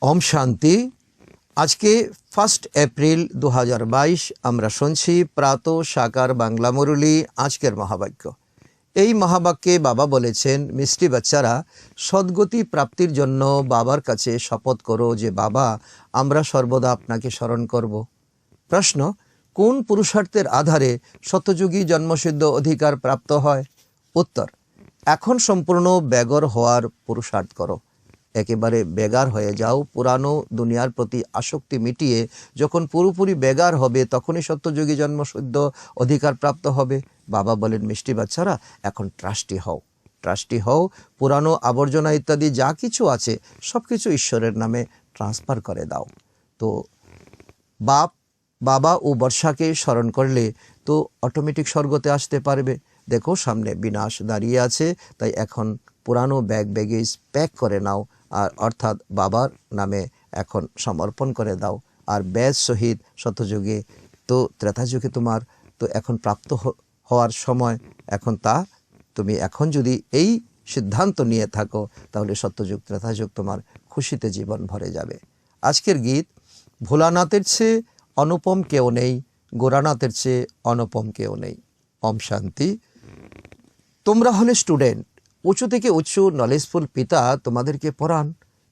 ওম শান্তি। আজকে 1 এপ্রিল 2022 আমরা শুনছি প্রাত সাকার বাংলা মুরলী। আজকের মহাবাক্য, এই মহাবাক্যে বাবা বলেছেন, মিষ্টি বাচ্চারা, সদ্গতি প্রাপ্তির জন্য বাবার কাছে শপথ করো যে বাবা, আমরা সর্বদা আপনাকে স্মরণ করব। প্রশ্ন, কোন পুরুষার্থের আধারে সত্যযুগী জন্মসিদ্ধ অধিকার প্রাপ্ত হয়? উত্তর, এখন সম্পূর্ণ বেগর হওয়ার পুরুষার্থ করো। একেবারে বেগার হয়ে যাও, পুরানো দুনিয়ার প্রতি আসক্তি মিটিয়ে যখন পুরোপুরি বেগার হবে তখনই সত্যযুগী জন্মসিদ্ধ অধিকার প্রাপ্ত হবে। বাবা বলেন, মিষ্টি বাচ্চারা, এখন ট্রাস্টি হও, ট্রাস্টি হও। পুরানো আবর্জনা ইত্যাদি যা কিছু আছে সব কিছু ঈশ্বরের নামে ট্রান্সফার করে দাও। তো বাবা ও বর্ষাকে স্মরণ করলে তো অটোমেটিক স্বর্গতে আসতে পারবে। দেখো, সামনে বিনাশ দাঁড়িয়ে আছে, তাই এখন পুরানো ব্যাগেজ প্যাক করে নাও, আর অর্থাৎ বাবার নামে এখন সমর্পণ করে দাও। আর ব্যাস সহিত শতযুগে তো ত্রেতাযুগে তোমার তো এখন প্রাপ্ত হওয়ার সময়, এখন তা তুমি এখন যদি এই সিদ্ধান্ত নিয়ে থাকো তাহলে সত্যযুগ ত্রেতাযুগ তোমার খুশিতে জীবন ভরে যাবে। আজকের গীত, ভোলানাথের চেয়ে অনুপম কেউ নেই, গোরানাথের চেয়ে অনুপম কেউ নেই। ওম শান্তি। তোমরা হলে স্টুডেন্ট, উঁচু থেকে উঁচু নলেজফুল পিতা তোমাদেরকে পড়ান,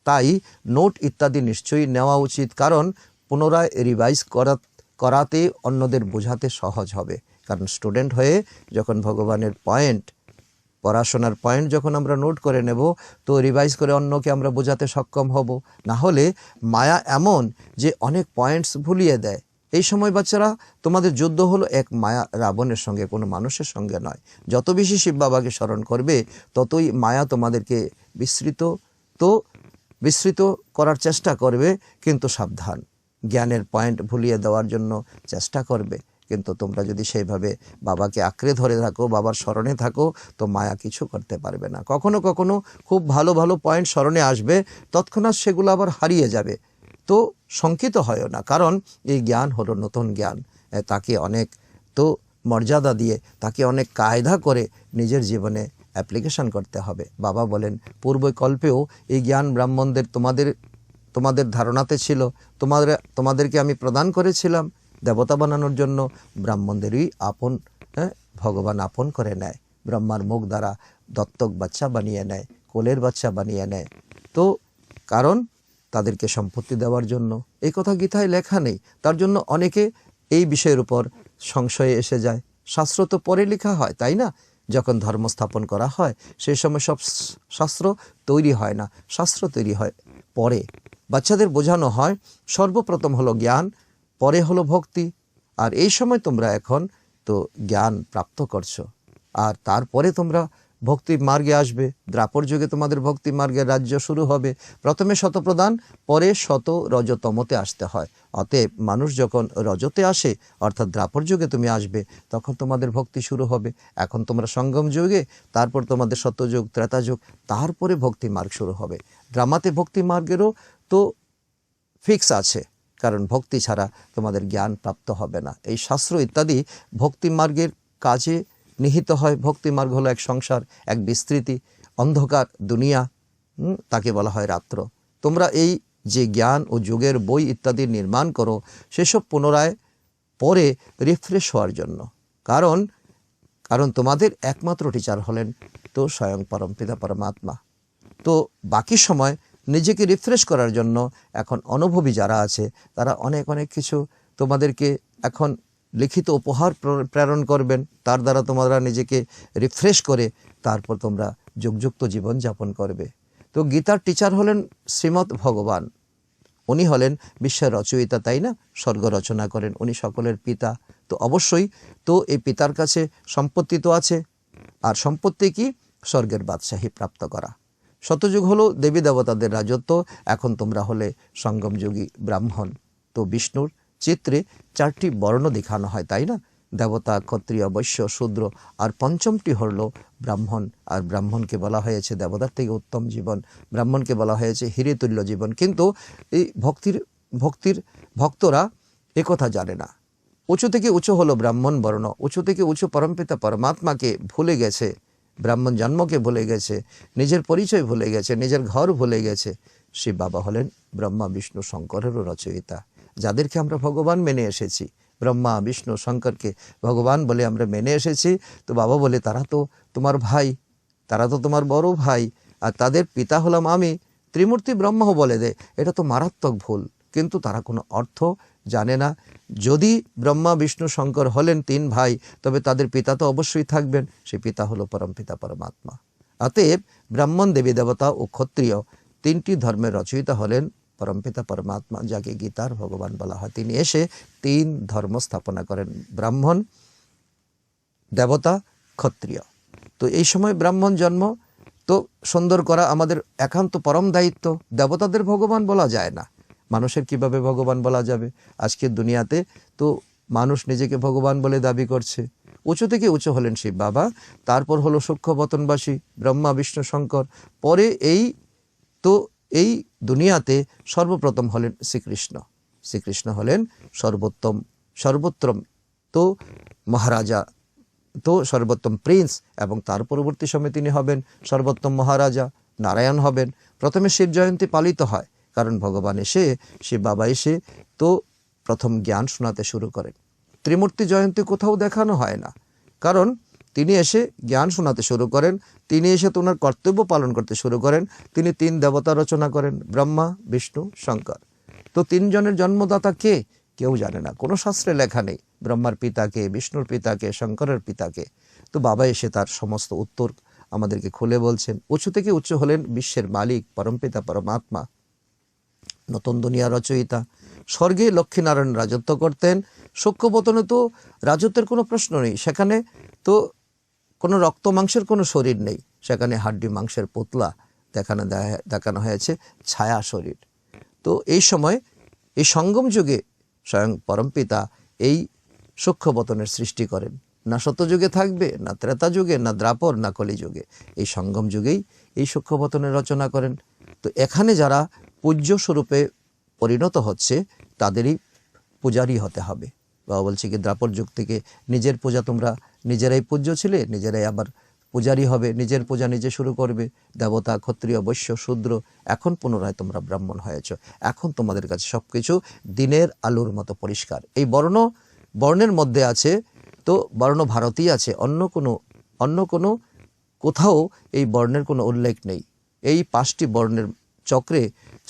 তাই নোট ইত্যাদি নিশ্চয়ই নেওয়া উচিত, কারণ পুনরায় রিভাইজ করাতে অন্যদের বোঝাতে সহজ হবে। কারণ স্টুডেন্ট হয়ে যখন ভগবানের পয়েন্ট, পড়াশোনার পয়েন্ট যখন আমরা নোট করে নেব, তো রিভাইজ করে অন্যকে আমরা বোঝাতে সক্ষম হব। না হলে মায়া এমন যে অনেক পয়েন্টস ভুলিয়ে দেয়। এই সময় বাচ্চারা, তোমাদের যুদ্ধ হলো এক মায়া রাবণের সঙ্গে, কোনো মানুষের সঙ্গে নয়। যত বেশি শিব বাবাকে স্মরণ করবে ততই মায়া তোমাদেরকে বিস্মৃত করার চেষ্টা করবে, কিন্তু সাবধান, জ্ঞানের পয়েন্ট ভুলিয়ে দেওয়ার জন্য চেষ্টা করবে। কিন্তু তোমরা যদি সেইভাবে বাবাকে আঁকড়ে ধরে থাকো, বাবার স্মরণে থাকো, তো মায়া কিছু করতে পারবে না। কখনো কখনো খুব ভালো ভালো পয়েন্ট স্মরণে আসবে, তৎক্ষণাৎ সেগুলো আবার হারিয়ে যাবে। তো শঙ্কিত হয় না, কারণ এই জ্ঞান হলো নতুন জ্ঞান। তাকে অনেক তো মর্যাদা দিয়ে, তাকে অনেক কায়দা করে নিজের জীবনে অ্যাপ্লিকেশন করতে হবে। বাবা বলেন, পূর্বকল্পেও এই জ্ঞান ব্রাহ্মণদের তোমাদের ধারণাতে ছিল, তোমাদেরকে আমি প্রদান করেছিলাম দেবতা বানানোর জন্য। ব্রাহ্মণদেরই ভগবান আপন করে নেয়, ব্রহ্মার মুখ দ্বারা দত্তক বাচ্চা বানিয়ে নেয়, কোলের বাচ্চা বানিয়ে নেয়। তো কারণ তাদেরকে সম্পত্তি দেওয়ার জন্য। এই কথা গীতায় লেখা নেই, তার জন্য অনেকে এই বিষয়ের উপর সংশয়ে এসে যায়। শাস্ত্র তো পরে লেখা হয়, তাই না? যখন ধর্ম স্থাপন করা হয় সেই সময় সব শাস্ত্র তৈরি হয় না, শাস্ত্র তৈরি হয় পরে। বাচ্চাদের বোঝানো হয় সর্বপ্রথম হলো জ্ঞান, পরে হলো ভক্তি। আর এই সময় তোমরা এখন তো জ্ঞান প্রাপ্ত করছো, আর তারপরে তোমরা ভক্তি মার্গে আসবে। দ্রাপর যুগে তোমাদের ভক্তি মার্গের রাজ্য শুরু হবে। প্রথমে শতপ্রধান, পরে শত রজতমতে আসতে হয়। অতএব মানুষ যখন রজতে আসে, অর্থাৎ দ্রাপর যুগে তুমি আসবে, তখন তোমাদের ভক্তি শুরু হবে। এখন তোমরা সঙ্গম যুগে, তারপর তোমাদের সত্যযুগ ত্রেতাযুগ, তারপরে ভক্তি মার্গ শুরু হবে। ড্রামাতে ভক্তি মার্গেরও তো ফিক্স আছে, কারণ ভক্তি ছাড়া তোমাদের জ্ঞান প্রাপ্ত হবে না। এই শাস্ত্র ইত্যাদি ভক্তি মার্গের কাজে নিহিত হয়। ভক্তি মার্গ হলো এক সংসার, এক বিস্তৃতি, অন্ধকার দুনিয়া, তাকে বলা হয় রাত্র। তোমরা এই যে জ্ঞান ও যুগের বই ইত্যাদি নির্মাণ করো, সেসব পুনরায় পরে রিফ্রেশ হওয়ার জন্য। কারণ তোমাদের একমাত্র টিচার হলেন তো স্বয়ং পরমপিতা পরমাত্মা। তো বাকি সময় নিজেকে রিফ্রেশ করার জন্য এখন অনুভবী যারা আছে, তারা অনেক কিছু তোমাদেরকে এখন লিখিত উপহার প্রেরণ করবেন। তার দ্বারা তোমরা নিজেকে রিফ্রেশ করে তারপর তোমরা যুগযুক্ত জীবনযাপন করবে। তো গীতার টিচার হলেন শ্রীমৎ ভগবান। উনি হলেন বিশ্বের রচয়িতা, তাই না? স্বর্গ রচনা করেন, উনি সকলের পিতা। তো অবশ্যই তো এই পিতার কাছে সম্পত্তি তো আছে, আর সম্পত্তি কি? স্বর্গের বাদশাহী প্রাপ্ত করা। শতযুগ হলো দেবী দেবতাদের রাজত্ব, এখন তোমরা হলে সঙ্গমযোগী ব্রাহ্মণ। তো বিষ্ণুর চিত্রে 4টি বর্ণ দেখানো হয়, তাই না? দেবতা, ক্ষত্রিয়, বৈশ্য, শূদ্র, আর পঞ্চমটি হলো ব্রাহ্মণ। আর ব্রাহ্মণকে বলা হয়েছে দেবতার থেকে উত্তম জীবন, ব্রাহ্মণকে বলা হয়েছে হিরেতুল্য জীবন। কিন্তু এই ভক্তরা একথা জানে না। উঁচু থেকে উঁচু হলো ব্রাহ্মণ বর্ণ, উঁচু থেকে উঁচু পরমপিতা পরমাত্মাকে ভুলে গেছে, ব্রাহ্মণ জন্মকে ভুলে গেছে, নিজের পরিচয় ভুলে গেছে, নিজের ঘর ভুলে গেছে। শিব বাবা হলেন ব্রহ্মা বিষ্ণু শঙ্করেরও রচয়িতা। যাদেরকে আমরা ভগবান মেনে এসেছি, ব্রহ্মা বিষ্ণু শঙ্করকে ভগবান বলে আমরা মেনে এসেছি, তো বাবা বলে তারা তো তোমার ভাই, তারা তো তোমার বড় ভাই, আর তাদের পিতা হলাম আমি। ত্রিমূর্তি ব্রহ্মাও বলে দেয়, এটা তো মারাত্মক ভুল, কিন্তু তারা কোনো অর্থ জানে না। যদি ব্রহ্মা বিষ্ণু শঙ্কর হলেন তিন ভাই, তবে তাদের পিতা তো অবশ্যই থাকবেন, সেই পিতা হলো পরমপিতা পরমাত্মা। অতএব ব্রাহ্মণ, দেবী দেবতা ও ক্ষত্রিয় তিনটি ধর্মের রচয়িতা হলেন পরমপিতা পরমাত্মা, যাকে গীতার ভগবান বলা হয়। তিনি এসে তিন ধর্ম স্থাপনা করেন, ব্রাহ্মণ, দেবতা, ক্ষত্রিয়। তো এই সময় ব্রাহ্মণ জন্ম তো সুন্দর করা আমাদের একান্ত পরম দায়িত্ব। দেবতাদের ভগবান বলা যায় না, মানুষের কিভাবে ভগবান বলা যাবে? আজকের দুনিয়াতে তো মানুষ নিজেকে ভগবান বলে দাবি করছে। উঁচু থেকে উঁচু হলেন শিব বাবা, তারপর হলো সূক্ষ্মবতনবাসী ব্রহ্মা বিষ্ণু শঙ্কর, পরে এই দুনিয়াতে সর্বপ্রথম হলেন শ্রীকৃষ্ণ। শ্রীকৃষ্ণ হলেন সর্বোত্তম তো মহারাজা, তো সর্বোত্তম প্রিন্স, এবং তার পরবর্তী সময়ে তিনি হবেন সর্বোত্তম মহারাজা, নারায়ণ হবেন। প্রথমে শিব জয়ন্তী পালিত হয়, কারণ ভগবান এসে, শিব বাবা এসে তো প্রথম জ্ঞান শোনাতে শুরু করেন। ত্রিমূর্তি জয়ন্তী কোথাও দেখানো হয় না, কারণ তিনি এসে জ্ঞান শোনাতে শুরু করেন, তিনি এসে তো ওনার কর্তব্য পালন করতে শুরু করেন। তিনি তিন দেবতা রচনা করেন, ব্রহ্মা বিষ্ণু শঙ্কর। তো তিনজনের জন্মদাতা কে? কেউ জানে না, কোনো শাস্ত্রে লেখা নেই ব্রহ্মার পিতাকে, বিষ্ণুর পিতাকে, শঙ্করের পিতাকে। তো বাবা এসে তার সমস্ত উত্তর আমাদেরকে খুলে বলছেন। উঁচু থেকে উচ্চ হলেন বিশ্বের মালিক পরমপিতা পরমাত্মা, নতুন দুনিয়া রচয়িতা। স্বর্গে লক্ষ্মীনারায়ণ রাজত্ব করতেন, সূক্ষ্মবতনে তো রাজত্বের কোনো প্রশ্ন নেই, সেখানে তো কোনো রক্ত মাংসের কোনো শরীর নেই, সেখানে হাড্ডি মাংসের পুতলা দেখানো হয়েছে, ছায়া শরীর। তো এই সময় এই সঙ্গম যুগে স্বয়ং পরমপিতা এই সূক্ষ্মবতনের সৃষ্টি করেন। না সত্যযুগে থাকবে, না ত্রেতা যুগে, না দ্রাপর, না কলিযুগে, এই সঙ্গম যুগেই এই সূক্ষ্মবতনের রচনা করেন। তো এখানে যারা পূজ্য স্বরূপে পরিণত হচ্ছে, তাদেরই পূজারী হতে হবে। বাবা বলছে কি, দ্রাপর যুগ থেকে নিজের পূজা তোমরা নিজেরাই পূজ্য ছিলে, নিজেরাই আবার পূজারী হবে, নিজের পূজা নিজে শুরু করবে। দেবতা, ক্ষত্রিয়, বৈশ্য, শূদ্র, এখন পুনরায় তোমরা ব্রাহ্মণ হয়েছ। এখন তোমাদের কাছে সব কিছু দিনের আলোর মতো পরিষ্কার। এই বর্ণের মধ্যে আছে তো বর্ণ ভারতী আছে, অন্য কোনো কোথাও এই বর্ণের কোনো উল্লেখ নেই। এই 5টি বর্ণের চক্রে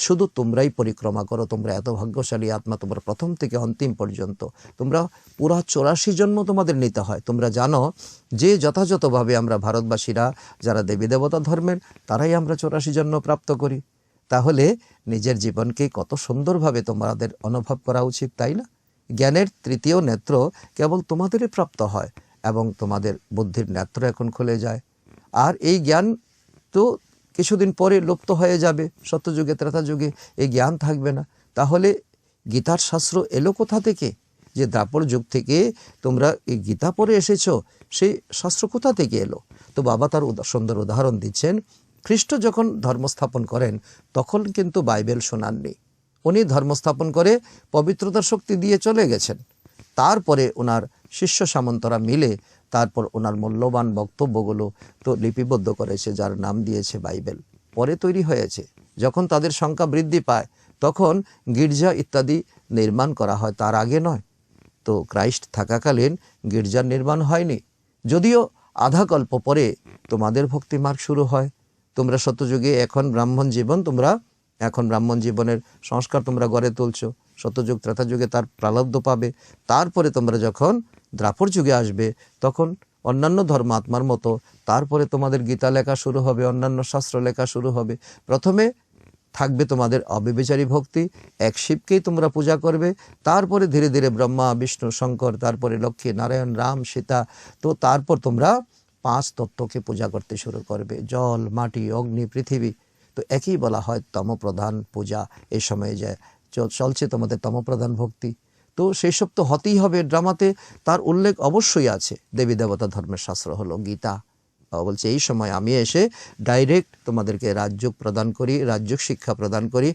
শুধু তোমরাই পরিক্রমা করো। তোমরা এত ভাগ্যশালী আত্মা, তোমরা প্রথম থেকে অন্তিম পর্যন্ত তোমরা পুরা 84 জন্ম তোমাদের নিতে হয়। তোমরা জানো যে যথাযথভাবে আমরা ভারতবাসীরা যারা দেবী দেবতা ধর্মের, তারাই আমরা 84 জন্ম প্রাপ্ত করি। তাহলে নিজের জীবনকে কত সুন্দরভাবে তোমাদের অনুভব করা উচিত, তাই না? জ্ঞানের তৃতীয় নেত্র কেবল তোমাদেরই প্রাপ্ত হয়, এবং তোমাদের বুদ্ধির নেত্র এখন খুলে যায়। আর এই জ্ঞান তো কিছুদিন পরে লুপ্ত হয়ে যাবে, সত্যযুগে ত্রেতা যুগে এই জ্ঞান থাকবে না। তাহলে গীতার শাস্ত্র এলো কোথা থেকে? যে দ্রাপর যুগ থেকে তোমরা এই গীতা পড়ে এসেছো, সেই শাস্ত্র কোথা থেকে এলো? তো বাবা তার সুন্দর উদাহরণ দিচ্ছেন। খ্রিস্ট যখন ধর্মস্থাপন করেন, তখন কিন্তু বাইবেল শোনাননি। উনি ধর্মস্থাপন করে পবিত্রতার শক্তি দিয়ে চলে গেছেন। তারপরে ওনার শিষ্য সামন্তরা মিলে তারপর ওনার মূল্যবান বক্তব্যগুলো তো লিপিবদ্ধ করেছে, যার নাম দিয়েছে বাইবেল। পরে তৈরি হয়েছে, যখন তাদের সংখ্যা বৃদ্ধি পায়, তখন গির্জা ইত্যাদি নির্মাণ করা হয়, তার আগে নয়। তো ক্রাইস্ট থাকাকালীন গির্জার নির্মাণ হয়নি। যদিও আধা কল্প পরে তোমাদের ভক্তি মার্গ শুরু হয়। তোমরা সত্যযুগে এখন ব্রাহ্মণ জীবনের সংস্কার তোমরা গড়ে তুলছো। সত্যযুগ ত্রেতা যুগে তার প্রারব্ধ পাবে। তারপরে তোমরা যখন দ্রাপর যুগে আসবে, তখন অন্যান্য ধর্ম আত্মার মতো তারপরে তোমাদের গীতা লেখা শুরু হবে, অন্যান্য শাস্ত্র লেখা শুরু হবে। প্রথমে থাকবে তোমাদের অবিবেচারী ভক্তি, এক শিবকেই তোমরা পূজা করবে। তারপরে ধীরে ধীরে ব্রহ্মা বিষ্ণু শঙ্কর, তারপরে লক্ষ্মী নারায়ণ রাম সীতা। তো তারপর তোমরা 5 তত্ত্বকে পূজা করতে শুরু করবে, জল, মাটি, অগ্নি, পৃথিবী। তো একই বলা হয় তমপ্রধান পূজা। এই সময়ে যে চলছে তোমাদের তমপ্রধান ভক্তি, তো সেই সব তো হতেই হবে। ড্রামাতে তার উল্লেখ অবশ্যই আছে। দেবী দেবতা ধর্মের শাস্ত্র হলো গীতা। বলছে এই সময় আমি এসে ডাইরেক্ট তোমাদেরকে রাজযোগ প্রদান করি, রাজযোগ শিক্ষা প্রদান করি।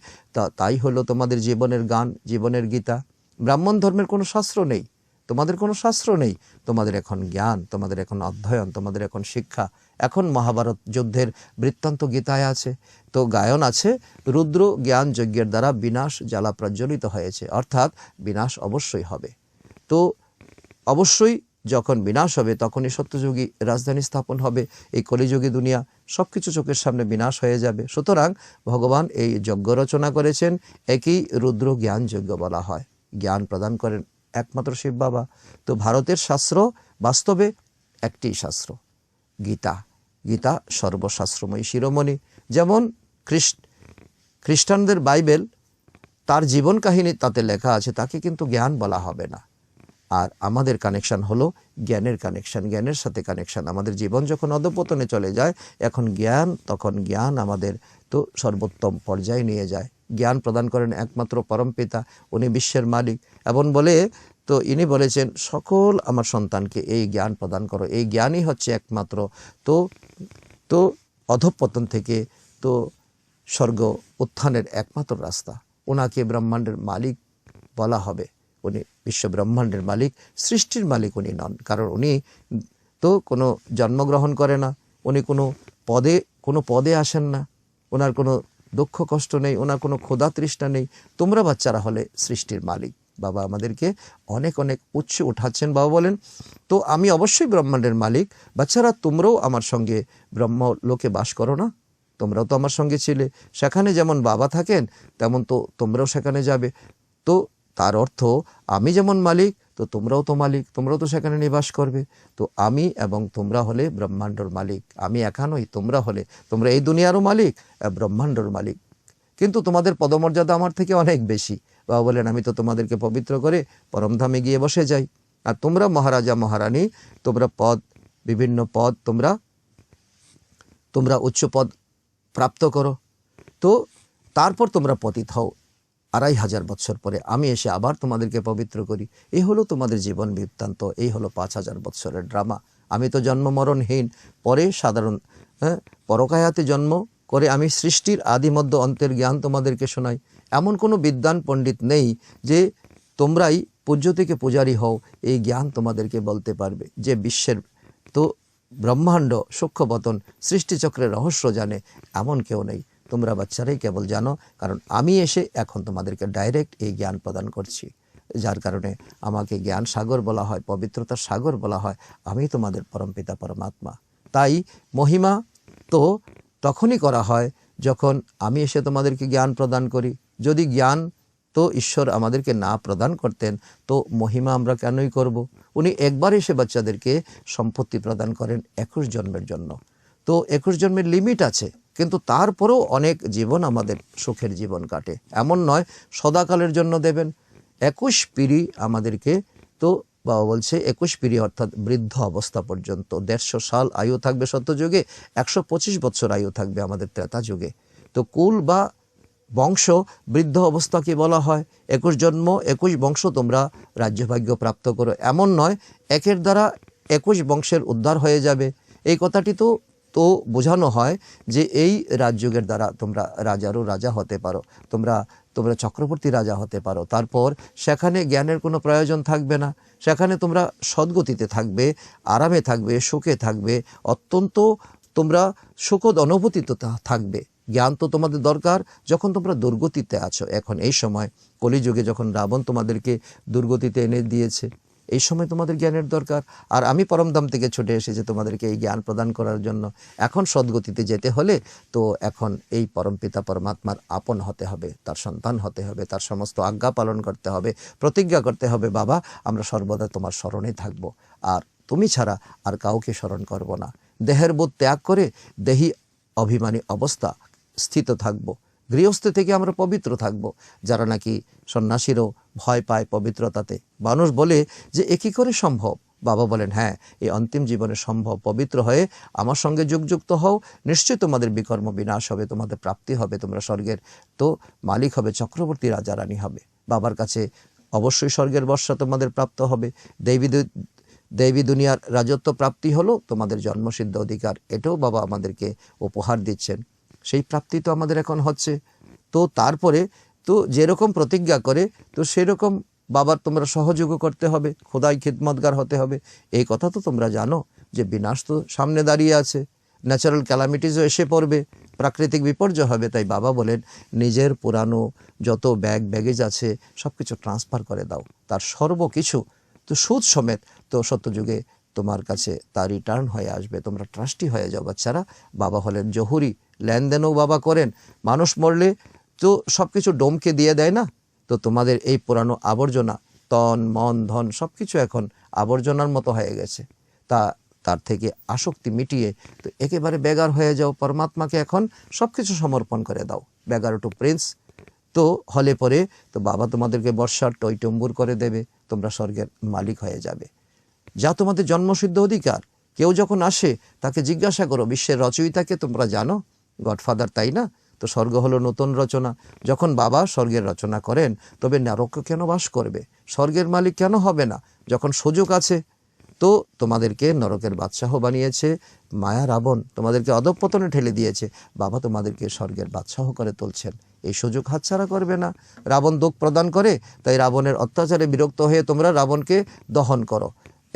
তাই হলো তোমাদের জীবনের গান, জীবনের গীতা। ব্রাহ্মণ ধর্মের কোনো শাস্ত্র নেই, তোমাদের কোনো শাস্ত্র নেই, তোমাদের এখন জ্ঞান, তোমাদের এখন অধ্যয়ন, তোমাদের এখন শিক্ষা। এখন মহাভারত যুদ্ধের বৃত্তান্ত গীতায় আছে, তো গায়ন আছে, রুদ্র জ্ঞান যজ্ঞের দ্বারা বিনাশ জ্বালা প্রজ্বলিত হয়েছে, অর্থাৎ বিনাশ অবশ্যই হবে। তো অবশ্যই যখন বিনাশ হবে তখনই সত্যযুগী রাজধানী স্থাপন হবে। এই কলিযুগী দুনিয়া সব কিছু চোখের সামনে বিনাশ হয়ে যাবে। সুতরাং ভগবান এই যজ্ঞ রচনা করেছেন, একই রুদ্র জ্ঞান যজ্ঞ বলা হয়। জ্ঞান প্রদান করেন একমাত্র শিব বাবা। তো ভারতের শাস্ত্র বাস্তবে একটি শাস্ত্র, গীতা। গীতা সর্বশাস্ত্রময়ী শিরোমণি। যেমন খ্রিস্টানদের বাইবেল, তার জীবন কাহিনী তাতে লেখা আছে, তাকে কিন্তু জ্ঞান বলা হবে না। আর আমাদের কানেকশন হলো জ্ঞানের কানেকশন, জ্ঞানের সাথে কানেকশন। আমাদের জীবন যখন অধঃপতনে চলে যায়, এখন জ্ঞান, তখন জ্ঞান আমাদের তো সর্বোত্তম পর্যায়ে নিয়ে যায়। জ্ঞান প্রদান করেন একমাত্র পরমপিতা, উনি বিশ্বের মালিক। এবং বলে তো ইনি বলেছেন, সকল আমার সন্তানকে এই জ্ঞান প্রদান করো। এই জ্ঞানই হচ্ছে একমাত্র তো তো অধঃপতন থেকে তো স্বর্গ উত্থানের একমাত্র রাস্তা। ওনাকে ব্রহ্মাণ্ডের মালিক বলা হবে। উনি বিশ্ব ব্রহ্মাণ্ডের মালিক, সৃষ্টির মালিক উনি নন। কারণ উনি তো কোনো জন্মগ্রহণ করে না, উনি কোনো পদে আসেন না, ওনার কোনো দুঃখ কষ্ট নেই, ওনার কোনো ক্ষুধা তৃষ্ণা নেই। তোমরা বাচ্চারা হলে সৃষ্টির মালিক। বাবা আমাদেরকে অনেক অনেক উচ্চ উঠাচ্ছেন। বাবা বলেন, তো আমি অবশ্যই ব্রহ্মাণ্ডের মালিক, বাচ্চারা তোমরাও আমার সঙ্গে ব্রহ্মলোকে বাস করো না? তোমরাও তো আমার সঙ্গে ছিলে, সেখানে যেমন বাবা থাকেন তেমন তো তোমরাও সেখানে যাবে। তো তার অর্থ আমি যেমন মালিক, তো তোমরাও তো মালিক, তোমরাও তো সেখানে নিবাস করবে। তো আমি এবং তোমরা হলে ব্রহ্মাণ্ডর মালিক। আমি একা নই, তোমরা এই দুনিয়ারও মালিক, ব্রহ্মাণ্ডর মালিক। কিন্তু তোমাদের পদমর্যাদা আমার থেকে অনেক বেশি। বাবা বলেন, আমি তো তোমাদেরকে পবিত্র করে পরমধামে গিয়ে বসে যাই, আর তোমরা মহারাজা মহারানী, তোমরা বিভিন্ন পদ তোমরা উচ্চ পদ প্রাপ্ত করো। তো তারপর তোমরা পতিত হও। 2500 বৎসর পরে আমি এসে আবার তোমাদেরকে পবিত্র করি। এই হলো তোমাদের জীবন বৃত্তান্ত, এই হলো 5000 বৎসরের ড্রামা। আমি তো জন্ম মরণহীন, পরে সাধারণ পরকায়াতে জন্ম করে আমি সৃষ্টির আদি মধ্য অন্তের জ্ঞান তোমাদেরকে শোনাই। এমন কোনো বিদ্বান পণ্ডিত নেই যে তোমরাই পূজ্য থেকে পূজারী হও, এই জ্ঞান তোমাদেরকে বলতে পারবে। যে বিশ্বের তো ব্রহ্মাণ্ড সূক্ষ্মবতন সৃষ্টিচক্রের রহস্য জানে, এমন কেউ নেই। তোমরা বাচ্চারাই কেবল জানো, কারণ আমি এসে এখন তোমাদেরকে ডাইরেক্ট এই জ্ঞান প্রদান করছি। যার কারণে আমাকে জ্ঞান সাগর বলা হয়, পবিত্রতার সাগর বলা হয়। আমি তোমাদের পরমপিতা পরমাত্মা। তাই মহিমা তো তখনই করা হয় যখন আমি এসে তোমাদেরকে জ্ঞান প্রদান করি। যদি জ্ঞান তো ঈশ্বর আমাদেরকে না প্রদান করতেন, তো মহিমা আমরা কেনই করব? উনি একবার এসে বাচ্চাদেরকে সম্পত্তি প্রদান করেন 21 জন্মের জন্য। তো 21 জন্মের লিমিট আছে, কিন্তু তারপরেও অনেক জীবন আমাদের সুখের জীবন কাটে। এমন নয় সদাকালের জন্য দেবেন। 21 পিঢ়ি আমাদেরকে তো বাবা বলছে, 21 পিঢ়ি অর্থাৎ বৃদ্ধ অবস্থা পর্যন্ত। 150 সাল আয়ু থাকবে সত্যযুগে, 125 বছর আয়ু থাকবে আমাদের ত্রেতা যুগে। তো কুল বা বংশ বৃদ্ধ অবস্থাকে বলা হয়। 21 জন্ম 21 বংশ তোমরা রাজ্যভাগ্য প্রাপ্ত করো। এমন নয় একের দ্বারা 21 বংশের উদ্ধার হয়ে যাবে। এই কথাটি তো বোঝানো হয় যে এই রাজযোগের দ্বারা তোমরা রাজারও রাজা হতে পারো, তোমরা চক্রবর্তী রাজা হতে পারো। তারপর সেখানে জ্ঞানের কোনো প্রয়োজন থাকবে না, সেখানে তোমরা সদ্গতিতে থাকবে, আরামে থাকবে, সুখে থাকবে, অত্যন্ত তোমরা সুখদ অনুভূতিত থাকবে। জ্ঞান তো তোমাদের দরকার যখন তোমরা দুর্গতিতে আছো। এখন এই সময় কলিযুগে যখন রাবণ তোমাদেরকে দুর্গতিতে এনে দিয়েছে, এই সময় তোমাদের জ্ঞানের দরকার। আর আমি পরমধাম থেকে ছুটে এসেছি তোমাদেরকে এই জ্ঞান প্রদান করার জন্য। এখন সদ্গতিতে যেতে হলে তো এখন এই পরমপিতা পরমাত্মার আপন হতে হবে, তার সন্তান হতে হবে, তার সমস্ত আজ্ঞা পালন করতে হবে, প্রতিজ্ঞা করতে হবে, বাবা আমরা সর্বদা তোমার স্মরণে থাকবো, আর তুমি ছাড়া আর কাউকে স্মরণ করব না। দেহের বোধ ত্যাগ করে দেহি অভিমানী অবস্থা স্থিত থাকব। গৃহস্থ থেকে আমরা পবিত্র থাকব। যারা নাকি সন্ন্যাসীরও ভয় পায় পবিত্রতাতে, মানুষ বলে যে এ কী করে সম্ভব? বাবা বলেন, হ্যাঁ, এই অন্তিম জীবনে সম্ভব। পবিত্র হয়ে আমার সঙ্গে যুক্ত হও, নিশ্চয়ই তোমাদের বিকর্ম বিনাশ হবে, তোমাদের প্রাপ্তি হবে, তোমরা স্বর্গের তো মালিক হবে, চক্রবর্তী রাজা রানী হবে। বাবার কাছে অবশ্যই স্বর্গের বর্ষা তোমাদের প্রাপ্ত হবে। দেবী দুনিয়ার রাজত্ব প্রাপ্তি হলো তোমাদের জন্মসিদ্ধ অধিকার। এটাও বাবা আমাদেরকে উপহার দিচ্ছেন। সেই প্রাপ্তি তো আমাদের এখন হচ্ছে। তো তারপরে তো যেরকম প্রতিজ্ঞা করে তো সেরকম বাবার তোমরা সহযোগও করতে হবে, খোদাই খিদমতগার হতে হবে। এই কথা তো তোমরা জানো যে বিনাশ তো সামনে দাঁড়িয়ে আছে, ন্যাচারাল ক্যালামিটিসও এসে পড়বে, প্রাকৃতিক বিপর্যয় হবে। তাই বাবা বলেন নিজের পুরানো যত ব্যাগেজ আছে সব কিছু ট্রান্সফার করে দাও, তার সর্বকিছু তো সুদ সমেত তো সত্যযুগে তোমার কাছে তা রিটার্ন হয়ে আসবে। তোমরা ট্রাস্টি হয়ে যাও বাচ্চারা। বাবা হলেন জহুরি, লেনদেনও বাবা করেন। মানুষ মরলে তো সব কিছু ডোমকে দিয়ে দেয় না, তো তোমাদের এই পুরানো আবর্জনা, তন মন ধন সব কিছু এখন আবর্জনার মতো হয়ে গেছে, তার থেকে আসক্তি মিটিয়ে তো একেবারে বেগার হয়ে যাও। পরমাত্মাকে এখন সব কিছু সমর্পণ করে দাও, বেগার টু প্রিন্স। তো হলে পরে তো বাবা তোমাদেরকে বর্ষার টইটম্বুর করে দেবে, তোমরা স্বর্গের মালিক হয়ে যাবে, যা তোমাদের জন্মসিদ্ধ অধিকার। কেউ যখন আসে তাকে জিজ্ঞাসা করো বিশ্বের রচয়িতাকে তোমরা জানো, গডফাদার, তাই না? তো স্বর্গ হলো নতুন রচনা। যখন বাবা স্বর্গের রচনা করেন তবে নরকে কেন বাস করবে, স্বর্গের মালিক কেন হবে না? যখন সুযোগ আছে তো তোমাদেরকে নরকের বাদশাহ বানিয়েছে মায়া রাবণ, তোমাদেরকে অধঃপতনে ঠেলে দিয়েছে, বাবা তোমাদেরকে স্বর্গের বাদশাহ করে তুলছেন। এই সুযোগ হাতছাড়া করবে না। রাবণ দুঃখ প্রদান করে, তাই রাবণের অত্যাচারে বিরক্ত হয়ে তোমরা রাবণকে দহন করো,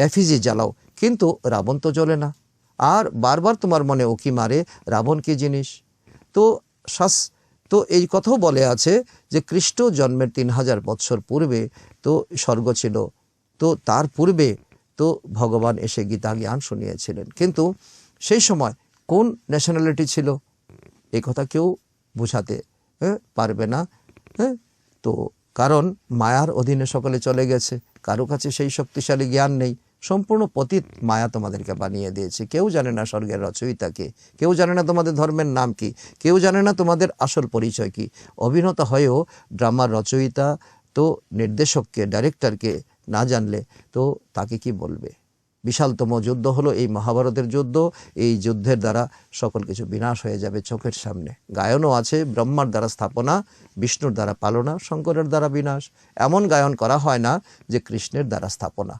এফিজি জ্বালাও, কিন্তু রাবণ তো জ্বলে না। আর বারবার তোমার মনে উকি মারে রাবণ কি জিনিস। তো তো এই কথাও বলে আছে যে খ্রিস্ট জন্মের 3000 বৎসর পূর্বে তো স্বর্গ ছিল, তো তার পূর্বে তো ভগবান এসে গীতা জ্ঞান শুনিয়েছিলেন, কিন্তু সেই সময় কোন ন্যাশনালিটি ছিল এই কথা কেউ বোঝাতে পারবে না। তো কারণ মায়ার অধীনে সকলে চলে গেছে, কারো কাছে সেই শক্তিশালী জ্ঞান নেই। সম্পূর্ণ পতিত মায়া তোমাদেরকে বানিয়ে দিয়েছে। কেউ জানে না স্বর্গের রচয়িতাকে, কেউ জানে না তোমাদের ধর্মের নাম কি, কেউ জানে না তোমাদের আসল পরিচয় কি। অভিনেতা হয়েও ড্রামার রচয়িতা তো নির্দেশককে, ডাইরেক্টরকে না জানলে তো তাকে কি বলবে? বিশালতম যুদ্ধ হলো এই মহাভারতের যুদ্ধ। এই যুদ্ধের দ্বারা সকল কিছু বিনাশ হয়ে যাবে চোখের সামনে। গায়নও আছে, ব্রহ্মার দ্বারা স্থাপনা, বিষ্ণুর দ্বারা পালনা, শঙ্করের দ্বারা বিনাশ। এমন গায়ন করা হয় না যে কৃষ্ণের দ্বারা স্থাপনা।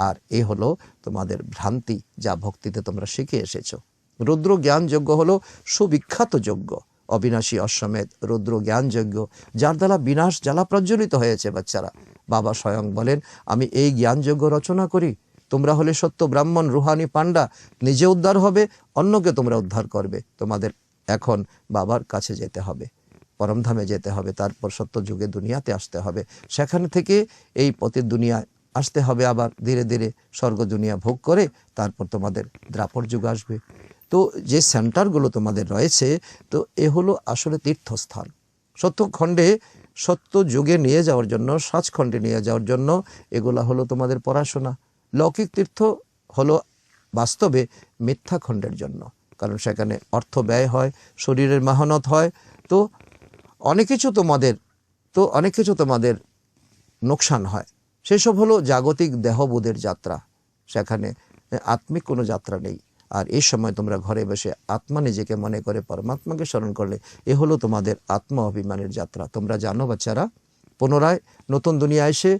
আর এই হলো তোমাদের ভ্রান্তি, যা ভক্তিতে তোমরা শিখে এসেছো। রুদ্র জ্ঞান যজ্ঞ হলো সুবিখ্যাত যজ্ঞ, অবিনাশী অশ্বমেধ রুদ্র জ্ঞান যজ্ঞ, যার দ্বারা বিনাশ জ্বালা প্রজ্বলিত হয়েছে। বাচ্চারা, বাবা স্বয়ং বলেন আমি এই জ্ঞান যজ্ঞ রচনা করি। তোমরা হলে সত্য ব্রাহ্মণ, রুহানি পান্ডা, নিজে উদ্ধার হবে, অন্যকে তোমরা উদ্ধার করবে। তোমাদের এখন বাবার কাছে যেতে হবে, পরমধামে যেতে হবে, তারপর সত্য যুগে দুনিয়াতে আসতে হবে, সেখান থেকে এই পতিত দুনিয়ায় আসতে হবে, আবার ধীরে ধীরে স্বর্গ দুনিয়া ভোগ করে তারপর তোমাদের দ্রাপর যুগ আসবে। তো যে সেন্টারগুলো তোমাদের রয়েছে তো এ হলো আসলে তীর্থস্থান। সত্যখণ্ডে সত্য যুগে নিয়ে যাওয়ার জন্য, সাজখণ্ডে নিয়ে যাওয়ার জন্য এগুলা হলো তোমাদের পড়াশোনা। লৌকিক তীর্থ হলো বাস্তবে মিথ্যা খণ্ডের জন্য, কারণ সেখানে অর্থ ব্যয় হয়, শরীরের মেহনত হয়, তো অনেক কিছু তোমাদের নোকসান হয়। সেসব হলো জাগতিক দেহবোধের যাত্রা, সেখানে আত্মিক কোনো যাত্রা নেই। আর এই সময় তোমরা ঘরে বসে আত্মা নিজেকে মনে করে পরমাত্মাকে স্মরণ করলে এ হলো তোমাদের আত্ম অভিমানের যাত্রা। তোমরা জানো বাচ্চারা, পুনরায় নতুন দুনিয়া এসে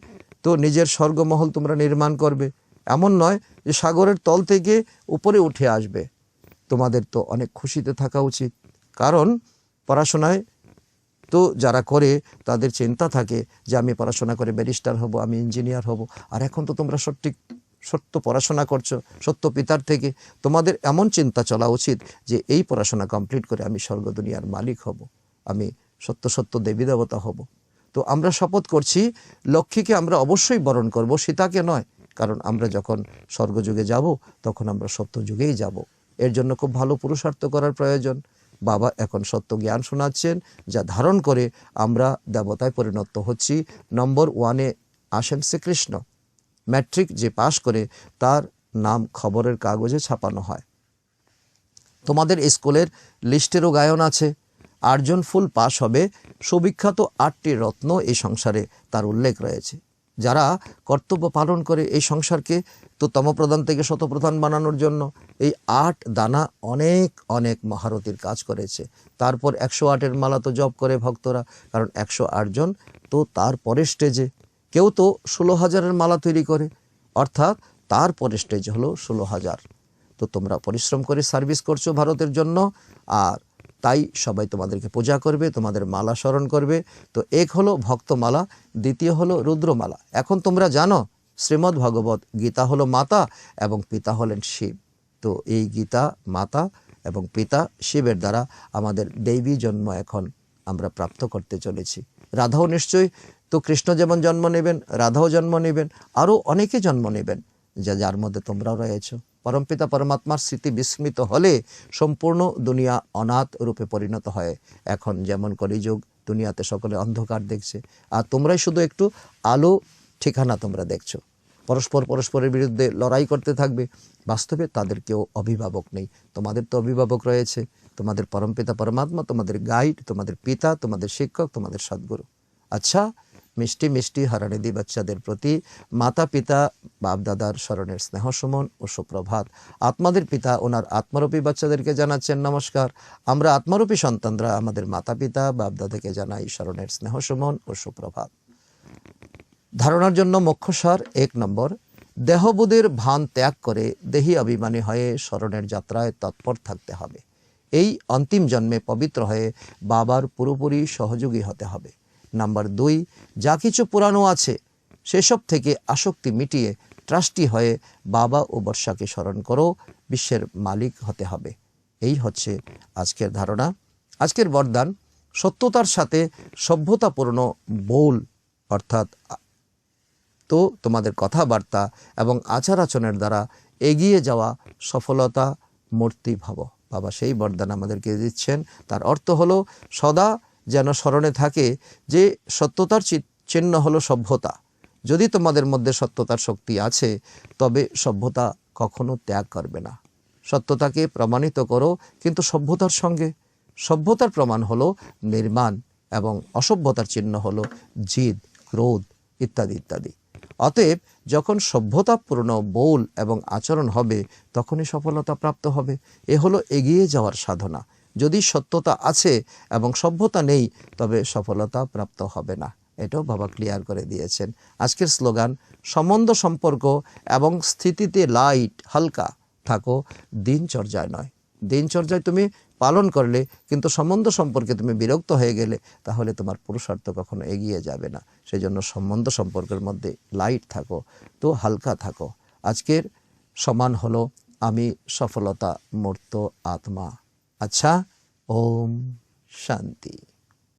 তো নিজের স্বর্গমহল তোমরা নির্মাণ করবে। এমন নয় যে সাগরের তল থেকে উপরে উঠে আসবে। তোমাদের তো অনেক খুশিতে থাকা উচিত, কারণ পড়াশোনায় তো যারা করে তাদের চিন্তা থাকে যে আমি পড়াশোনা করে ব্যারিস্টার হব, আমি ইঞ্জিনিয়ার হব। আর এখন তো তোমরা সত্য পড়াশোনা করছো সত্য পিতার থেকে, তোমাদের এমন চিন্তা চলা উচিত যে এই পড়াশোনা কমপ্লিট করে আমি স্বর্গ দুনিয়ার মালিক হব, আমি সত্য দেবী দেবতা হব। তো আমরা শপথ করছি লক্ষ্মীকে আমরা অবশ্যই বরণ করব, সীতাকে নয়, কারণ আমরা যখন স্বর্গযুগে যাব তখন আমরা সত্য যুগেই যাব। এর জন্য খুব ভালো পুরুষার্থ করার প্রয়োজন। বাবা এখন সত্য জ্ঞান শোনাচ্ছেন, যা ধারণ করে আমরা দেবতায় পরিণত হচ্ছি। নম্বর 1-এ আসেন শ্রীকৃষ্ণ। ম্যাট্রিক যে পাশ করে তার নাম খবরের কাগজে ছাপানো হয়। তোমাদের স্কুলের লিস্টেরও গায়ন আছে। 8 জন ফুল পাস হবে। সুবিখ্যাত 8টি রত্ন এই সংসারে তার উল্লেখ রয়েছে। যারা কর্তব্য পালন করে এই সংসারকে তো তমপ্রধান থেকে শতপ্রধান বানানোর জন্য এই 8 দানা অনেক অনেক মহারথীর কাজ করেছে। তারপর 108-এর মালা তো জপ করে ভক্তরা, কারণ 108 জন তো তার পরের স্টেজে। কেউ তো 16,000-এর মালা তৈরি করে, অর্থাৎ তার পরের স্টেজ হলো 16,000। তো তোমরা পরিশ্রম করে সার্ভিস করছো ভারতের জন্য, আর তাই সবাই তোমাদেরকে পূজা করবে, তোমাদের মালা স্মরণ করবে। তো এক হলো ভক্তমালা, দ্বিতীয় হলো রুদ্রমালা। এখন তোমরা জানো শ্রীমদ্ ভগবত গীতা হলো মাতা এবং পিতা হলেন শিব। তো এই গীতা মাতা এবং পিতা শিবের দ্বারা আমাদের দৈবী জন্ম এখন আমরা প্রাপ্ত করতে চলেছি। রাধাও নিশ্চয়ই, তো কৃষ্ণ যেমন জন্ম নেবেন, রাধাও জন্ম নেবেন, আরও অনেকে জন্ম নেবেন, যার মধ্যে তোমরাও রয়েছো। পরমপিতা পরমাত্মার স্মৃতি বিস্মৃত হলে সম্পূর্ণ দুনিয়া অনাথ রূপে পরিণত হয়। এখন যেমন কলিযুগ, দুনিয়াতে সকলে অন্ধকার দেখছে, আর তোমরাই শুধু একটু আলো ঠিকানা তোমরা দেখছো। পরস্পরের বিরুদ্ধে লড়াই করতে থাকবে। বাস্তবে তাদের কেউ অভিভাবক নেই, তোমাদের তো অভিভাবক রয়েছে। তোমাদের পরমপিতা পরমাত্মা, তোমাদের গাইড, তোমাদের পিতা, তোমাদের শিক্ষক, তোমাদের সদ্গুরু। আচ্ছা, মিষ্টি মিষ্টি হারানিধি বাচ্চাদের প্রতি মাতা পিতা বাপদাদার স্মরণের স্নেহ সুমন ও সুপ্রভাত। আত্মাদের পিতা ওনার আত্মারূপী বাচ্চাদেরকে জানাচ্ছেন নমস্কার। আমরা আত্মারূপী সন্তানরা আমাদের মাতা পিতা বাপদাদাকে জানাই স্মরণের স্নেহ সুমন ও সুপ্রভাত। ধারণার জন্য মুখ্যসার 1 নম্বর, দেহবোধের ভান ত্যাগ করে দেহি অভিমানী হয়ে স্মরণের যাত্রায় তৎপর থাকতে হবে। এই অন্তিম জন্মে পবিত্র হয়ে বাবার পুরোপুরি সহযোগী হতে হবে। নাম্বার 2, যা কিছু পুরানো আছে সেসব থেকে আসক্তি মিটিয়ে ট্রাস্টি হয়ে বাবা ও বর্ষাকে স্মরণ করো, বিশ্বের মালিক হতে হবে। এই হচ্ছে আজকের ধারণা। আজকের বরদান, সত্যতার সাথে সভ্যতাপূর্ণ বোল অর্থাৎ তো তোমাদের কথাবার্তা এবং আচার আচরণের দ্বারা এগিয়ে যাওয়া সফলতা মূর্তি ভাব। বাবা সেই বরদান আমাদেরকে দিচ্ছেন। তার অর্থ হলো সদা যেন স্মরণে থাকে যে সত্যতার চিহ্ন হলো সভ্যতা। যদি তোমাদের মধ্যে সত্যতার শক্তি আছে তবে সভ্যতা কখনো ত্যাগ করবে না। সত্যতাকে প্রমাণিত করো, কিন্তু সভ্যতার সঙ্গে। সভ্যতার প্রমাণ হলো নির্মাণ এবং অসভ্যতার চিহ্ন হলো জিদ, ক্রোধ ইত্যাদি ইত্যাদি। অতএব যখন সভ্যতাপূর্ণ বোল এবং আচরণ হবে তখনই সফলতা প্রাপ্ত হবে। এ হলো এগিয়ে যাওয়ার সাধনা। যদি সত্যতা আছে এবং সভ্যতা নেই তবে সফলতা প্রাপ্ত হবে না। এটাও বাবা ক্লিয়ার করে দিয়েছেন। আজকের স্লোগান, সম্বন্ধ সম্পর্ক এবং স্থিতিতে লাইট হালকা থাকো, দিনচর্যায় নয়। দিনচর্যায় তুমি পালন করলে কিন্তু সম্বন্ধ সম্পর্কে তুমি বিরক্ত হয়ে গেলে তাহলে তোমার পুরুষার্থ কখনো এগিয়ে যাবে না। সেই জন্য সম্বন্ধ সম্পর্কের মধ্যে লাইট থাকো, তো হালকা থাকো। আজকের সমান হলো আমি সফলতা মূর্ত আত্মা। আচ্ছা, ওম শান্তি।